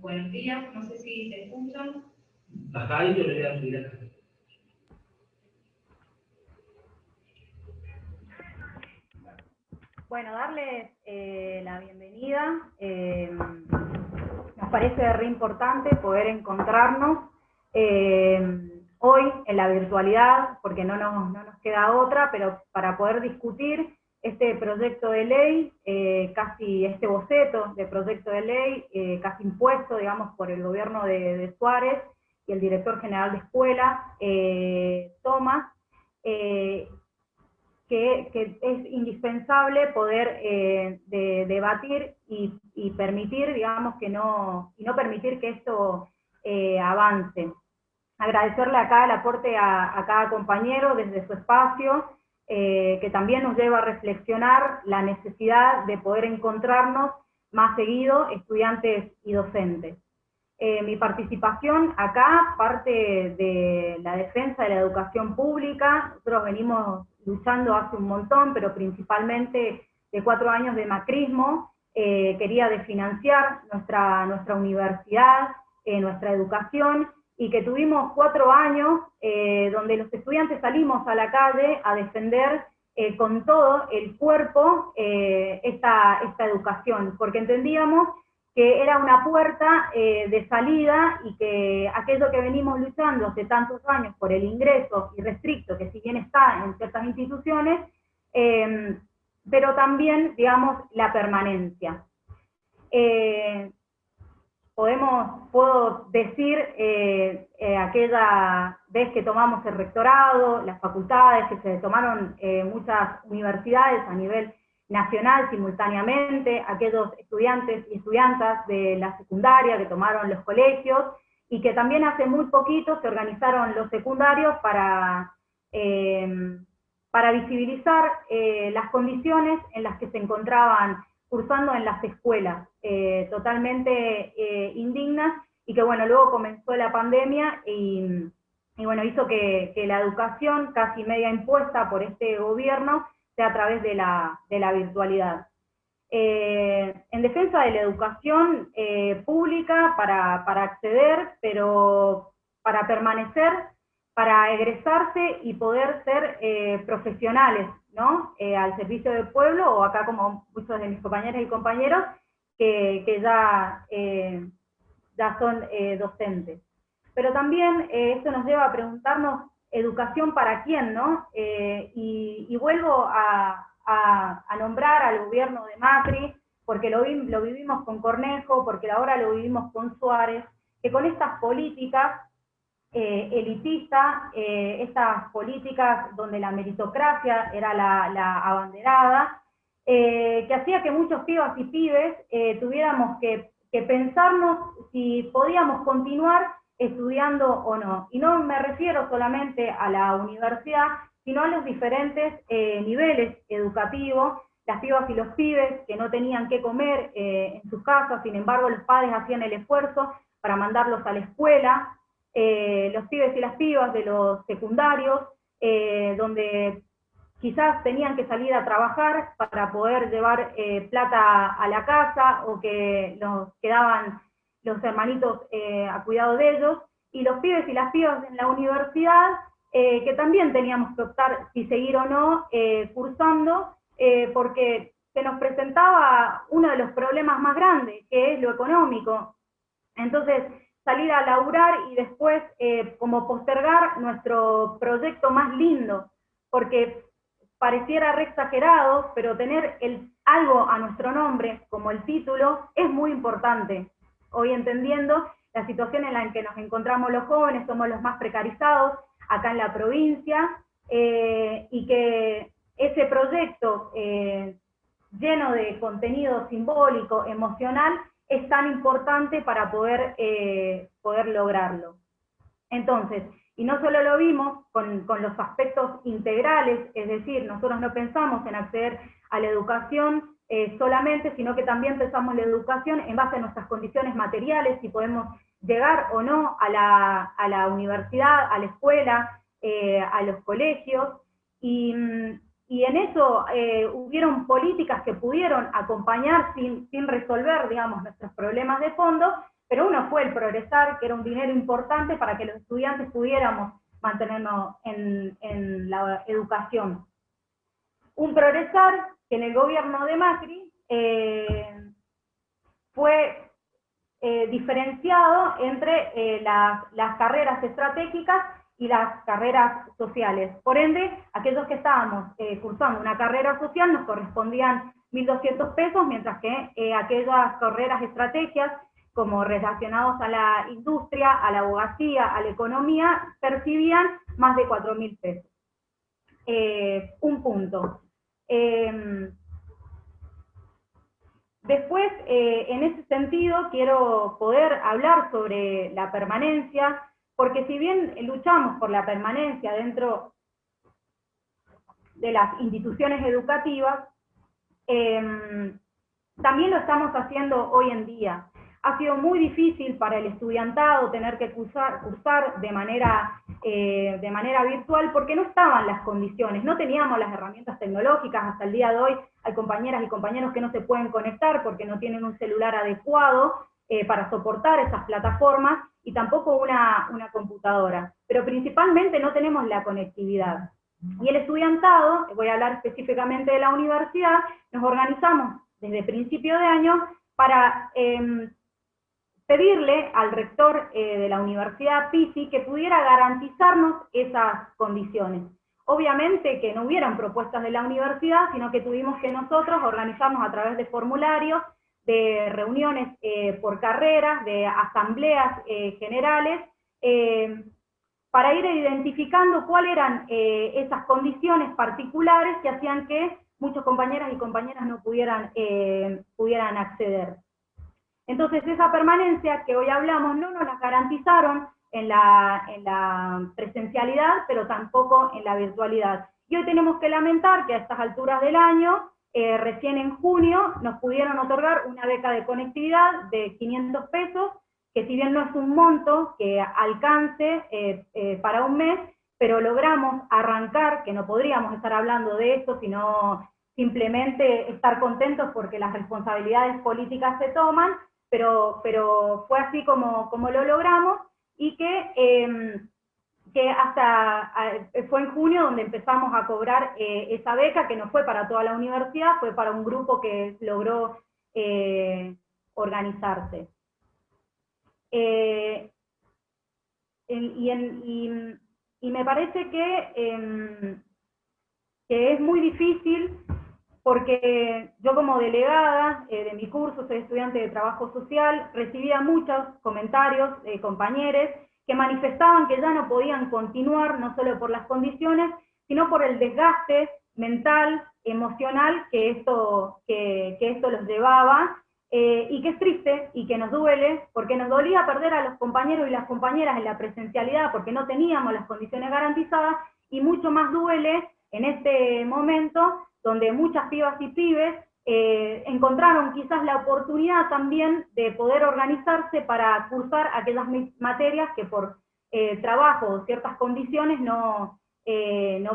Buenos días, no sé si se escuchan. Ajá, y yo le voy a subir acá. Bueno, darles la bienvenida. Nos parece re importante poder encontrarnos hoy en la virtualidad, porque no nos queda otra, pero para poder discutir este proyecto de ley, casi este boceto de proyecto de ley, casi impuesto, digamos, por el gobierno de Suárez y el director general de escuela, Tomás, que es indispensable poder debatir y permitir, digamos, y no permitir que esto avance. Agradecerle acá el aporte a cada compañero desde su espacio, que también nos lleva a reflexionar la necesidad de poder encontrarnos más seguido, estudiantes y docentes. Mi participación acá parte de la defensa de la educación pública. Nosotros venimos luchando hace un montón, pero principalmente de 4 años de macrismo. Quería desfinanciar nuestra universidad, nuestra educación, y que tuvimos 4 años donde los estudiantes salimos a la calle a defender con todo el cuerpo esta educación, porque entendíamos que era una puerta de salida y que aquello que venimos luchando hace tantos años por el ingreso irrestricto, que si bien está en ciertas instituciones, pero también, digamos, la permanencia. Puedo decir aquella vez que tomamos el rectorado, las facultades, que se tomaron muchas universidades a nivel nacional simultáneamente, aquellos estudiantes y estudiantas de la secundaria que tomaron los colegios, y que también hace muy poquito se organizaron los secundarios para visibilizar las condiciones en las que se encontraban cursando en las escuelas, totalmente indignas, y que bueno, luego comenzó la pandemia y bueno, hizo que la educación casi media impuesta por este gobierno sea a través de la virtualidad. En defensa de la educación pública para acceder, pero para permanecer, para egresarse y poder ser profesionales, ¿no? Al servicio del pueblo, o acá como muchos de mis compañeras y compañeros que ya son docentes. Pero también esto nos lleva a preguntarnos, ¿educación para quién, no? Y vuelvo a nombrar al gobierno de Macri, porque lo vivimos con Cornejo, porque ahora lo vivimos con Suárez, que con estas políticas elitistas, estas políticas donde la meritocracia era la abanderada, que hacía que muchos pibas y pibes tuviéramos que pensarnos si podíamos continuar estudiando o no. Y no me refiero solamente a la universidad, sino a los diferentes niveles educativos, las pibas y los pibes que no tenían qué comer en sus casas, sin embargo los padres hacían el esfuerzo para mandarlos a la escuela, los pibes y las pibas de los secundarios, donde quizás tenían que salir a trabajar para poder llevar plata a la casa, o que nos quedaban los hermanitos a cuidado de ellos, y los pibes y las pibas en la universidad, que también teníamos que optar si seguir o no cursando, porque se nos presentaba uno de los problemas más grandes, que es lo económico. Entonces, salir a laburar y después como postergar nuestro proyecto más lindo, porque pareciera re exagerado, pero tener algo a nuestro nombre, como el título, es muy importante. Hoy, entendiendo la situación en la que nos encontramos los jóvenes, somos los más precarizados acá en la provincia, y que ese proyecto lleno de contenido simbólico, emocional, es tan importante para poder lograrlo. Entonces, y no solo lo vimos con los aspectos integrales, es decir, nosotros no pensamos en acceder a la educación solamente, sino que también pensamos la educación en base a nuestras condiciones materiales, si podemos llegar o no a la universidad, a la escuela, a los colegios, y y en eso hubieron políticas que pudieron acompañar sin resolver, digamos, nuestros problemas de fondo, pero uno fue el Progresar, que era un dinero importante para que los estudiantes pudiéramos mantenernos en la educación. Un Progresar que en el gobierno de Macri fue diferenciado entre las carreras estratégicas y las carreras sociales. Por ende, aquellos que estábamos cursando una carrera social nos correspondían 1.200 pesos, mientras que aquellas carreras estrategias, como relacionados a la industria, a la abogacía, a la economía, percibían más de 4.000 pesos. Un punto. Después, en ese sentido, quiero poder hablar sobre la permanencia, porque si bien luchamos por la permanencia dentro de las instituciones educativas, también lo estamos haciendo hoy en día. Ha sido muy difícil para el estudiantado tener que cursar de manera virtual porque no estaban las condiciones, no teníamos las herramientas tecnológicas. Hasta el día de hoy hay compañeras y compañeros que no se pueden conectar porque no tienen un celular adecuado para soportar esas plataformas y tampoco una computadora. Pero principalmente no tenemos la conectividad. Y el estudiantado, voy a hablar específicamente de la universidad, nos organizamos desde principio de año para pedirle al rector de la Universidad PISI que pudiera garantizarnos esas condiciones. Obviamente que no hubieran propuestas de la universidad, sino que tuvimos que nosotros organizarnos a través de formularios, de reuniones por carreras, de asambleas generales, para ir identificando cuáles eran esas condiciones particulares que hacían que muchos compañeras y compañeras no pudieran acceder. Entonces esa permanencia que hoy hablamos no nos la garantizaron en la presencialidad, pero tampoco en la virtualidad. Y hoy tenemos que lamentar que a estas alturas del año, recién en junio, nos pudieron otorgar una beca de conectividad de 500 pesos, que si bien no es un monto que alcance para un mes, pero logramos arrancar, que no podríamos estar hablando de esto, sino simplemente estar contentos porque las responsabilidades políticas se toman, pero fue así como lo logramos, y que hasta fue en junio donde empezamos a cobrar esa beca, que no fue para toda la universidad, fue para un grupo que logró organizarse. Y me parece que es muy difícil, porque yo como delegada de mi curso, soy estudiante de trabajo social, recibía muchos comentarios de compañeros que manifestaban que ya no podían continuar, no solo por las condiciones, sino por el desgaste mental, emocional que esto los llevaba, y que es triste y que nos duele, porque nos dolía perder a los compañeros y las compañeras en la presencialidad porque no teníamos las condiciones garantizadas, y mucho más duele en este momento donde muchas pibas y pibes encontraron quizás la oportunidad también de poder organizarse para cursar aquellas materias que por trabajo o ciertas condiciones no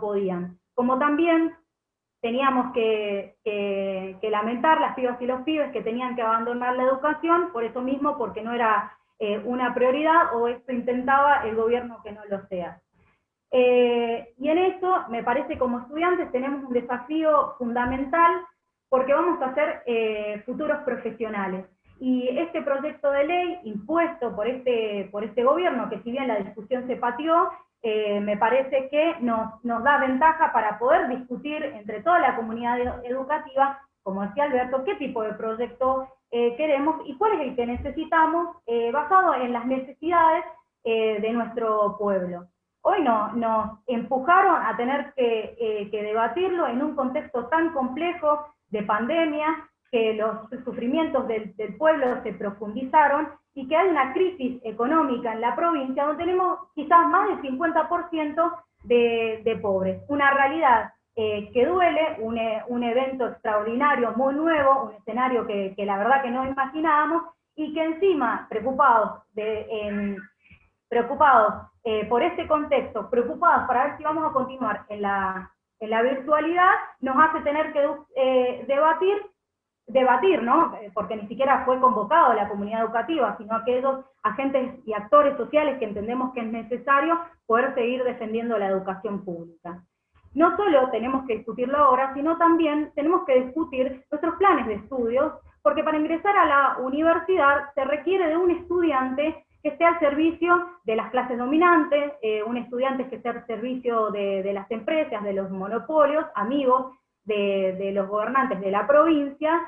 podían. Como también teníamos que lamentar las pibas y los pibes que tenían que abandonar la educación, por eso mismo, porque no era una prioridad, o esto intentaba el gobierno que no lo sea. Y en eso, me parece, como estudiantes tenemos un desafío fundamental, porque vamos a ser futuros profesionales. Y este proyecto de ley impuesto por este gobierno, que si bien la discusión se pateó, me parece que nos da ventaja para poder discutir entre toda la comunidad educativa, como decía Alberto, qué tipo de proyecto queremos y cuál es el que necesitamos, basado en las necesidades de nuestro pueblo. Hoy nos empujaron a tener que debatirlo en un contexto tan complejo de pandemia, que los sufrimientos del pueblo se profundizaron, y que hay una crisis económica en la provincia donde tenemos quizás más del 50% de pobres. Una realidad que duele, un evento extraordinario, muy nuevo, un escenario que la verdad que no imaginábamos, y que encima, preocupados por este contexto, preocupados para ver si vamos a continuar en en la virtualidad nos hace tener que debatir, ¿no? Porque ni siquiera fue convocado la comunidad educativa, sino aquellos agentes y actores sociales que entendemos que es necesario poder seguir defendiendo la educación pública. No solo tenemos que discutirlo ahora, sino también tenemos que discutir nuestros planes de estudios, porque para ingresar a la universidad se requiere de un estudiante que esté al servicio de las clases dominantes, un estudiante que esté al servicio de las empresas, de los monopolios, amigos de los gobernantes de la provincia,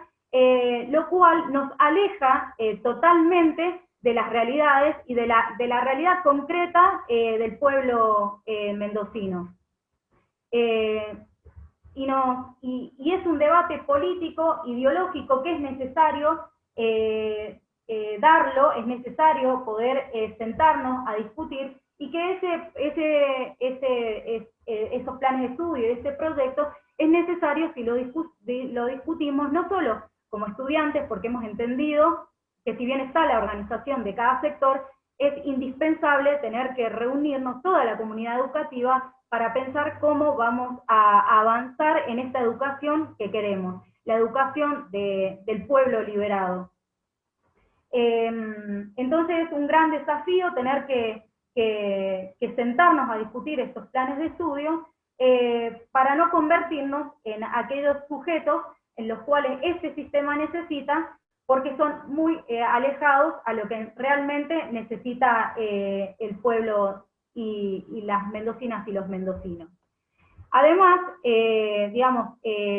lo cual nos aleja totalmente de las realidades y de la realidad concreta del pueblo mendocino. Y es un debate político, ideológico, que es necesario darlo, es necesario poder sentarnos a discutir, y que esos planes de estudio, ese proyecto, es necesario si lo discutimos no solo como estudiantes, porque hemos entendido que si bien está la organización de cada sector, es indispensable tener que reunirnos toda la comunidad educativa para pensar cómo vamos a avanzar en esta educación que queremos, la educación del pueblo liberado. Entonces es un gran desafío tener que sentarnos a discutir estos planes de estudio para no convertirnos en aquellos sujetos en los cuales este sistema necesita, porque son muy alejados a lo que realmente necesita el pueblo y las mendocinas y los mendocinos. Además,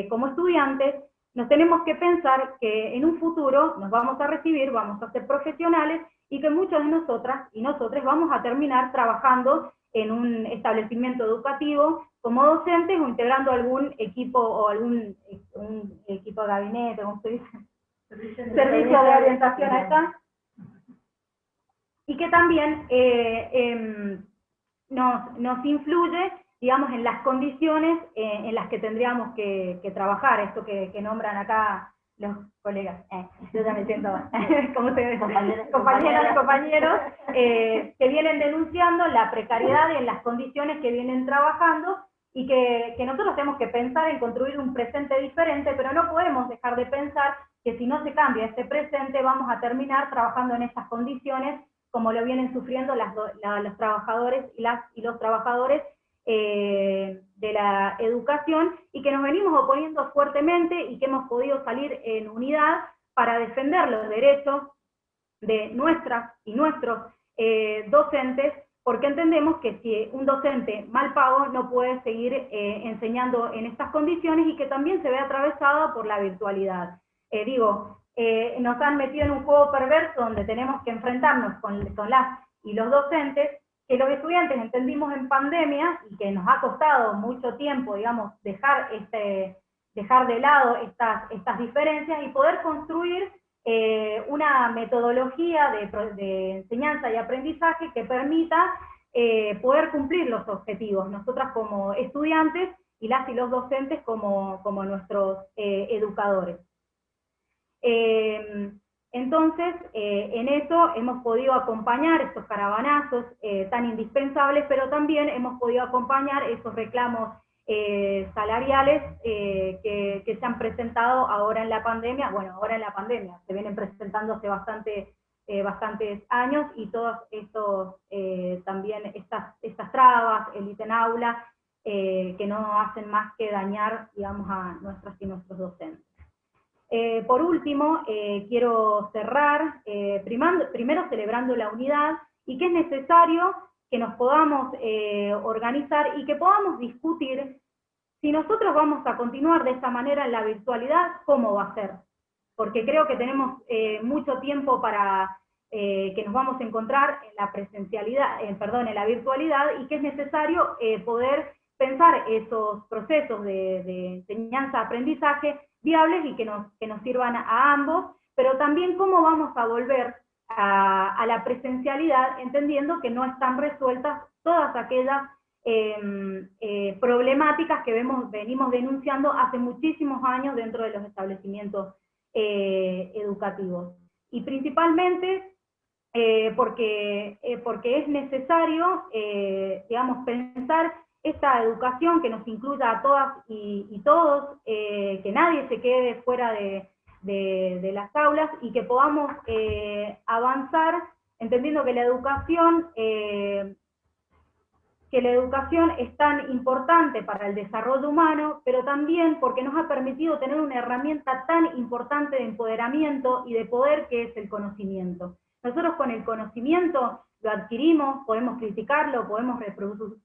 como estudiantes, nos tenemos que pensar que en un futuro nos vamos a recibir, vamos a ser profesionales, y que muchos de nosotras y nosotros vamos a terminar trabajando en un establecimiento educativo como docentes o integrando algún equipo o un equipo de gabinete, ¿cómo se dice? Servicio de orientación acá, y que también nos influye, digamos, en las condiciones en las que tendríamos que trabajar, esto que nombran acá los colegas. Yo ya me siento como ustedes, compañeros, que vienen denunciando la precariedad en las condiciones que vienen trabajando, y que nosotros tenemos que pensar en construir un presente diferente, pero no podemos dejar de pensar que si no se cambia este presente, vamos a terminar trabajando en estas condiciones, como lo vienen sufriendo los trabajadores y los trabajadores de la educación, y que nos venimos oponiendo fuertemente, y que hemos podido salir en unidad para defender los derechos de nuestras y nuestros docentes, porque entendemos que si un docente mal pago no puede seguir enseñando en estas condiciones, y que también se ve atravesado por la virtualidad. Nos han metido en un juego perverso donde tenemos que enfrentarnos con las y los docentes, que los estudiantes entendimos en pandemia, y que nos ha costado mucho tiempo, digamos, dejar de lado estas diferencias y poder construir una metodología de enseñanza y aprendizaje que permita poder cumplir los objetivos, nosotras como estudiantes y las y los docentes como nuestros educadores. Entonces, en eso hemos podido acompañar estos caravanazos tan indispensables, pero también hemos podido acompañar esos reclamos salariales que se han presentado ahora en la pandemia. Bueno, ahora en la pandemia, se vienen presentando hace bastantes años, y todos estos, también estas trabas, el ítem aula, que no hacen más que dañar, digamos, a nuestras y nuestros docentes. Por último, quiero cerrar primero celebrando la unidad, y que es necesario que nos podamos organizar y que podamos discutir si nosotros vamos a continuar de esta manera en la virtualidad, cómo va a ser. Porque creo que tenemos mucho tiempo para que nos vamos a encontrar en la presencialidad, en la virtualidad, y que es necesario poder pensar esos procesos de enseñanza-aprendizaje viables y que nos sirvan a ambos, pero también cómo vamos a volver a la presencialidad, entendiendo que no están resueltas todas aquellas problemáticas que venimos denunciando hace muchísimos años dentro de los establecimientos educativos. Y principalmente porque es necesario, digamos, pensar esta educación que nos incluya a todas y todos, que nadie se quede fuera de las aulas y que podamos avanzar entendiendo que la educación es tan importante para el desarrollo humano, pero también porque nos ha permitido tener una herramienta tan importante de empoderamiento y de poder que es el conocimiento. Nosotros con el conocimiento lo adquirimos, podemos criticarlo, podemos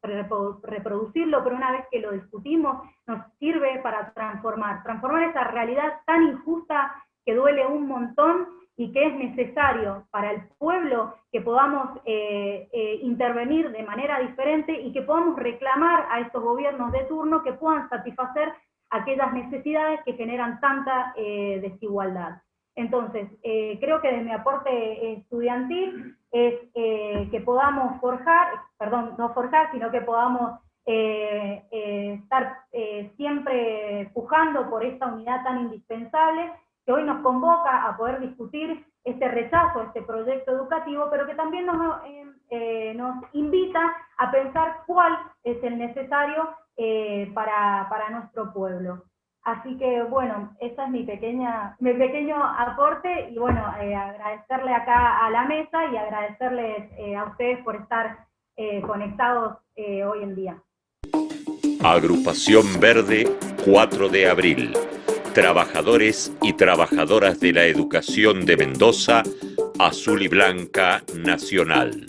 reproducirlo, pero una vez que lo discutimos nos sirve para transformar esa realidad tan injusta que duele un montón y que es necesario para el pueblo que podamos intervenir de manera diferente y que podamos reclamar a estos gobiernos de turno que puedan satisfacer aquellas necesidades que generan tanta desigualdad. Entonces, creo que de mi aporte estudiantil es que podamos sino que podamos estar siempre pujando por esta unidad tan indispensable que hoy nos convoca a poder discutir este rechazo a este proyecto educativo, pero que también nos invita a pensar cuál es el necesario para nuestro pueblo. Así que, bueno, ese es mi pequeño aporte, y bueno, agradecerle acá a la mesa y agradecerles a ustedes por estar conectados hoy en día. Agrupación Verde, 4 de abril. Trabajadores y trabajadoras de la educación de Mendoza, Azul y Blanca Nacional.